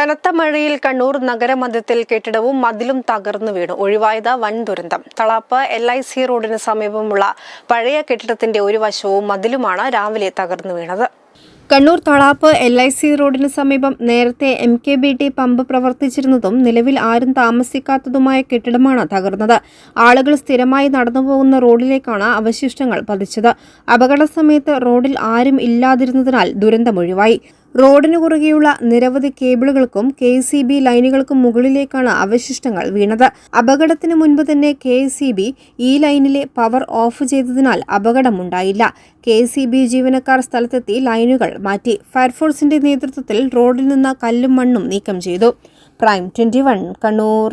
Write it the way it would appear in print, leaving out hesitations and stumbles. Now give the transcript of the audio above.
കനത്ത മഴയിൽ കണ്ണൂർ നഗരമധ്യത്തിൽ കെട്ടിടവും മതിലും തകർന്നു വീണു. ഒഴിവായത് വൻ ദുരന്തം. തളാപ്പ് LIC റോഡിന് സമീപമുള്ള പഴയ കെട്ടിടത്തിന്റെ ഒരു വശവും മതിലുമാണ് രാവിലെ തകർന്നു വീണത്. കണ്ണൂർ തളാപ്പ് LIC റോഡിന് സമീപം നേരത്തെ MKBT പമ്പ് പ്രവർത്തിച്ചിരുന്നതും നിലവിൽ ആരും താമസിക്കാത്തതുമായ കെട്ടിടമാണ് തകർന്നത്. ആളുകൾ സ്ഥിരമായി നടന്നുപോകുന്ന റോഡിലേക്കാണ് അവശിഷ്ടങ്ങൾ പതിച്ചത്. അപകട സമയത്ത് റോഡിൽ ആരും ഇല്ലാതിരുന്നതിനാൽ ദുരന്തമൊഴിവായി. റോഡിനു കുറുകെയുള്ള നിരവധി കേബിളുകൾക്കും KCB ലൈനുകൾക്കും മുകളിലേക്കാണ് അവശിഷ്ടങ്ങൾ വീണത്. അപകടത്തിന് മുൻപ് തന്നെ KCB ഈ ലൈനിലെ പവർ ഓഫ് ചെയ്തതിനാൽ അപകടമുണ്ടായില്ല. KCB ജീവനക്കാർ സ്ഥലത്തെത്തി ലൈനുകൾ മാറ്റി. ഫയർഫോഴ്സിന്റെ നേതൃത്വത്തിൽ റോഡിൽ നിന്ന് കല്ലും മണ്ണും നീക്കം ചെയ്തു. പ്രൈം 21 കണ്ണൂർ.